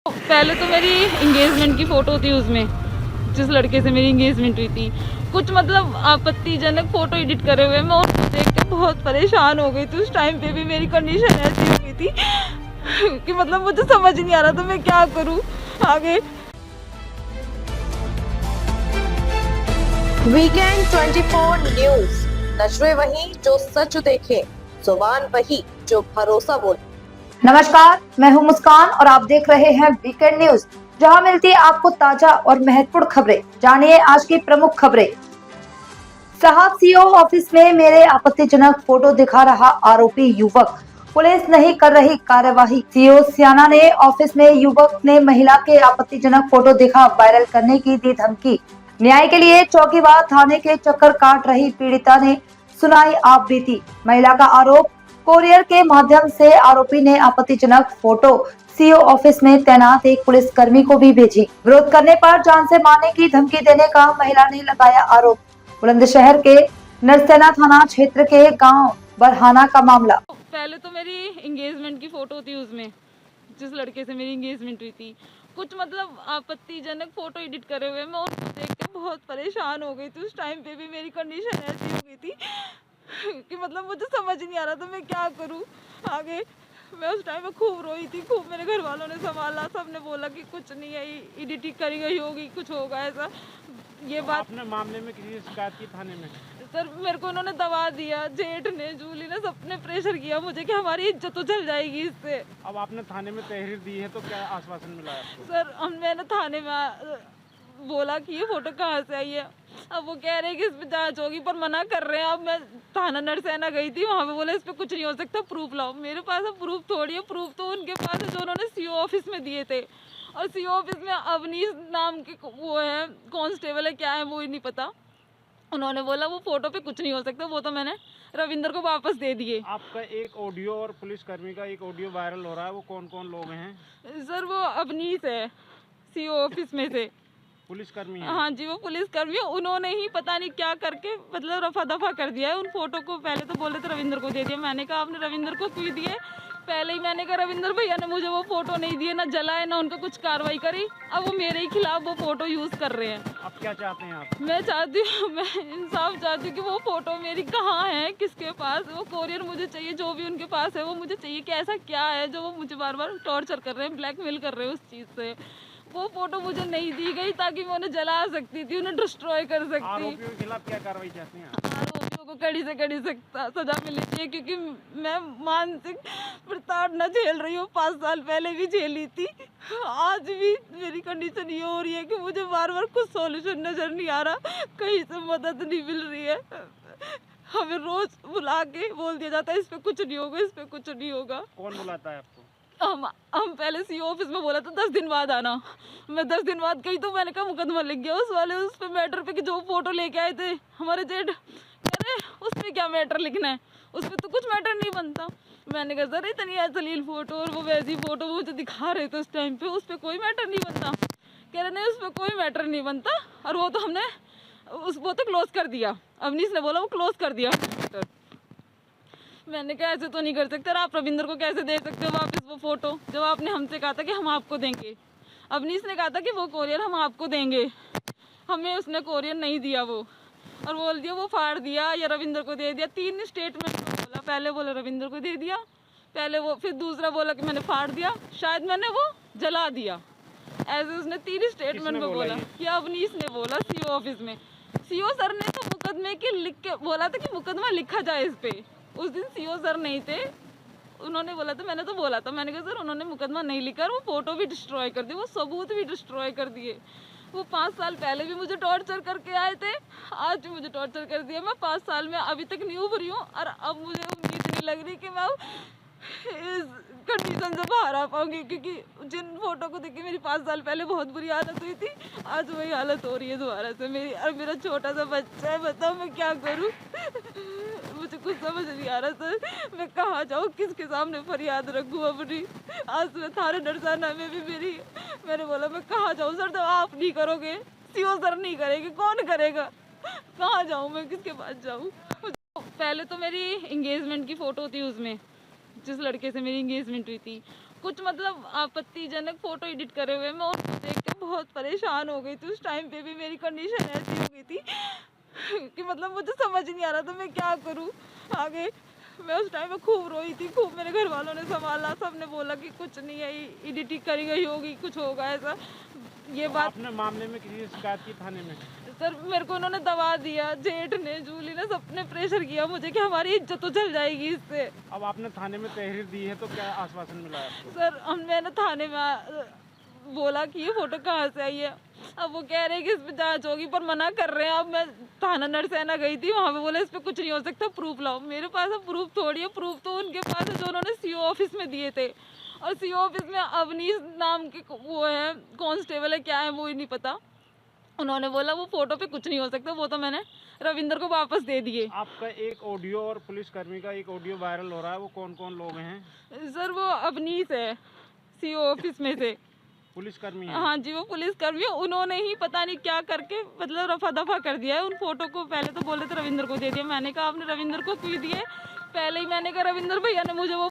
पहले तो मेरी एंगेजमेंट की फ़ोटो थी उसमें, जिस लड़के से मेरी एंगेजमेंट हुई थी। कुछ मतलब आपत्तिजनक फ़ोटो एडिट करे हुए, मैं उसको देख के बहुत परेशान हो गई थी। उस टाइम पे भी मेरी कंडीशन ऐसी हो गई थी कि मतलब मुझे समझ नहीं आ रहा था मैं क्या करूँ आगे। वीकेंड 24 न्यूज, नजरें वही जो सच देखे, जुबान वही जो भरोसा बोले। नमस्कार, मैं हूं मुस्कान और आप देख रहे हैं वीकेंड न्यूज, जहां मिलती है आपको ताजा और महत्वपूर्ण खबरें। जानिए आज की प्रमुख खबरें। साहब, सीओ ऑफिस में मेरे आपत्तिजनक फोटो दिखा रहा आरोपी युवक, पुलिस नहीं कर रही कार्यवाही। सीओ सियाना ने ऑफिस में युवक ने महिला के आपत्तिजनक फोटो दिखा वायरल करने की दी धमकी। न्याय के लिए चौकीवार थाने के चक्कर काट रही पीड़िता ने सुनाई आप बीती। महिला का आरोप, कोरियर के माध्यम से आरोपी ने आपत्तिजनक फोटो सीओ ऑफिस में तैनात एक पुलिसकर्मी को भी भेजी। विरोध करने पर जान से मारने की धमकी देने का महिला ने लगाया आरोप। बुलंदशहर के नरसेना थाना क्षेत्र के गांव बरहाना का मामला। पहले तो मेरी एंगेजमेंट की फ़ोटो थी उसमें, जिस लड़के से मेरी एंगेजमेंट हुई थी। कुछ मतलब आपत्तिजनक फ़ोटो एडिट करे हुए, मैं उसको देख के बहुत परेशान हो गई थी। उस टाइम पे भी मेरी कंडीशन ऐसी हो गई थी कि मतलब मुझे समझ नहीं आ रहा था मैं क्या करूँ आगे। मैं उस टाइम में खूब रोई थी, खूब मेरे घर वालों ने संभाला। सबने बोला कि कुछ नहीं है, एडिटिंग करी गई होगी, कुछ होगा ऐसा। ये बात आपने मामले में किसी से शिकायत की थाने में? सर, मेरे को उन्होंने दबा दिया, जेठ ने, जूली ने, सबने प्रेशर किया मुझे कि हमारी इज्जत तो चल जाएगी इससे। अब आपने थाने में तहरीर दी है तो क्या आश्वासन मिला है आपको? सर, मैंने थाने में बोला कि ये फोटो कहाँ से आई है। अब वो कह रहे हैं कि इस पे जांच होगी, पर मना कर रहे हैं। अब मैं थाना नरसेना गई थी, वहाँ पे बोले इस पे कुछ नहीं हो सकता, प्रूफ लाओ। मेरे पास अब प्रूफ थोड़ी है, प्रूफ तो उनके पास है जो उन्होंने सीओ ऑफिस में दिए थे। और सीओ ऑफिस में अवनीश नाम के वो है, कांस्टेबल है, क्या है वो ही नहीं पता। उन्होंने बोला वो फोटो पे कुछ नहीं हो सकता, वो तो मैंने रविंदर को वापस दे दिए। आपका एक ऑडियो और पुलिसकर्मी का एक ऑडियो वायरल हो रहा है, वो कौन कौन लोग हैं? सर, वो अवनीश है, सीओ ऑफिस में से पुलिसकर्मी है? हाँ जी, वो पुलिसकर्मी है। उन्होंने ही पता नहीं क्या करके मतलब रफा दफा कर दिया है उन फोटो को। पहले तो बोले थे रविंदर को दे दिया, मैंने कहा आपने रविंदर को क्यों दिए। पहले ही मैंने कहा रविंदर भैया ने मुझे वो फोटो नहीं दिए, ना जलाए, ना उनका कुछ कार्रवाई करी। अब वो मेरे ही खिलाफ वो फोटो यूज कर रहे हैं। आप क्या चाहते हैं आप? मैं चाहती हूँ, मैं इंसाफ चाहती हूँ कि वो फोटो मेरी कहाँ है, किसके पास। वो कोरियर मुझे चाहिए, जो भी उनके पास है वो मुझे चाहिए। कि ऐसा क्या है जो वो मुझे बार बार टॉर्चर कर रहे हैं, ब्लैकमेल कर रहे हैं उस चीज़ से। वो फोटो मुझे नहीं दी गई ताकि मैं उन्हें जला सकती थी, उन्हें डिस्ट्रॉय कर सकती। आरोपियों के खिलाफ क्या कार्रवाई चाहते हैं? आरोपियों को कड़ी से कड़ी सजा मिलनी चाहिए, क्योंकि मैं मानसिक प्रताड़ना झेल रही हूँ। 5 साल पहले भी झेली थी, आज भी मेरी कंडीशन ये हो रही है कि मुझे बार बार कुछ सॉल्यूशन नजर नहीं आ रहा, कहीं से मदद नहीं मिल रही है। हमें रोज बुला के बोल दिया जाता है इस पे कुछ नहीं होगा, इस पे कुछ नहीं होगा। कौन बुलाता है आपको? हम पहले सीओ ऑफिस में बोला था 10 दिन बाद आना। मैं 10 दिन बाद गई तो मैंने कहा मुकदमा लिख गया उस वाले, उस पे मैटर पे कि जो फोटो लेके आए थे हमारे जेठ, कह रहे उस पे क्या मैटर लिखना है, उस पे तो कुछ मैटर नहीं बनता। मैंने कहा सर इतनी अश्लील फोटो और वो वैसी फोटो वो मुझे दिखा रहे थे उस टाइम पे, उस पर कोई मैटर नहीं बनता। कह रहे नहीं उस पर कोई मैटर नहीं बनता, और वो तो हमने वो तो क्लोज कर दिया। अवनीश ने बोला वो क्लोज कर दिया। मैंने कहा ऐसे तो नहीं कर सकते, और आप रविंदर को कैसे दे सकते हो वापस वो फोटो, जब आपने हमसे कहा था कि हम आपको देंगे। अवनीश ने कहा था कि वो कोरियर हम आपको देंगे, हमें उसने कोरियर नहीं दिया वो, और बोल दिया वो फाड़ दिया या रविंदर को दे दिया। 3 स्टेटमेंट में बोला, पहले बोला रविंदर को दे दिया, पहले वो, फिर दूसरा बोला कि मैंने फाड़ दिया, शायद मैंने वो जला दिया। ऐसे उसने 3 स्टेटमेंट में बोला कि अवनीश ने बोला सीओ ऑफिस में। सीओ सर ने तो मुकदमे की लिख के बोला था कि मुकदमा लिखा जाए इस पे। उस दिन सीओ सर नहीं थे, उन्होंने बोला था, मैंने तो बोला था, मैंने कहा सर उन्होंने मुकदमा नहीं लिखा, वो फोटो भी डिस्ट्रॉय कर दी, वो सबूत भी डिस्ट्रॉय कर दिए। वो 5 साल पहले भी मुझे टॉर्चर करके आए थे, आज भी मुझे टॉर्चर कर दिया। मैं 5 साल में अभी तक नहीं उभरी हूँ, और अब मुझे उम्मीद नहीं लग रही कि मैं इस कंडीशन से बाहर आ पाऊंगी, क्योंकि जिन फोटो को देख के मेरी 5 साल पहले बहुत बुरी हालत हुई थी, आज वही हालत हो रही है दोबारा से मेरी। और मेरा छोटा सा बच्चा है, बताओ मैं क्या करूँ। मुझे कुछ समझ नहीं आ रहा सर, मैं कहाँ जाऊँ, किसके सामने फरियाद रखूँ अपनी। आज मैं थाने नरसाना में भी मैंने बोला मैं कहाँ जाऊँ सर, तो आप नहीं करोगे, सीओ सर नहीं करेंगे, कौन करेगा, कहाँ जाऊँ मैं, किसके पास जाऊँ। पहले तो मेरी एंगेजमेंट की फ़ोटो थी उसमें, जिस लड़के से मेरी एंगेजमेंट हुई थी। कुछ मतलब आपत्तिजनक फोटो एडिट करे हुए। मैं उनको देख के बहुत परेशान हो गई थी। उस टाइम पे भी मेरी कंडीशन ऐसी हो गई थी कि मतलब मुझे समझ नहीं आ रहा था मैं क्या करूं आगे। मैं उस टाइम में खूब रोई थी, खूब मेरे घर वालों ने संभाला। सबने बोला कि कुछ नहीं है, एडिटिंग करी गई होगी, कुछ होगा ऐसा। ये बात आपने मामले में किसी से शिकायत की थाने में? सर मेरे को उन्होंने दबा दिया, जेठ ने, जूली ने, सबने प्रेशर किया मुझे कि हमारी इज्जत तो चल जाएगी इससे। अब आपने थाने में तहरीर दी है तो क्या आश्वासन मिला है आपको? सर मैंने थाने में बोला कि ये फोटो कहाँ से आई है। अब वो कह रहे हैं कि इस पे जांच होगी, पर मना कर रहे हैं। अब मैं थाना नरसैना गई थी, वहाँ पे बोले इस पे कुछ नहीं हो सकता, प्रूफ लाओ। मेरे पास अब प्रूफ थोड़ी है, प्रूफ तो उनके पास है जो उन्होंने सीओ ऑफिस में दिए थे। और सीओ ऑफिस में अवनीश नाम के वो है, कांस्टेबल है, क्या है वो ही नहीं पता। उन्होंने बोला वो फोटो पे कुछ नहीं हो सकता, वो तो मैंने रविंदर को वापस दे दिए। आपका एक ऑडियो और पुलिसकर्मी का एक ऑडियो वायरल हो रहा है, वो कौन कौन लोग हैं? सर वो अवनीश है, सीओ ऑफिस में से। पुलिसकर्मी है? हाँ जी, वो पुलिसकर्मी, उन्होंने ही पता नहीं क्या करके मतलब रफा दफा कर दिया है उन फोटो को। पहले तो बोले थे रविंदर को दे दिया, मैंने कहा आपने रविंदर को क्यों दिए? पहले ही मैंने कहा रविंदर भैया ने मुझे वो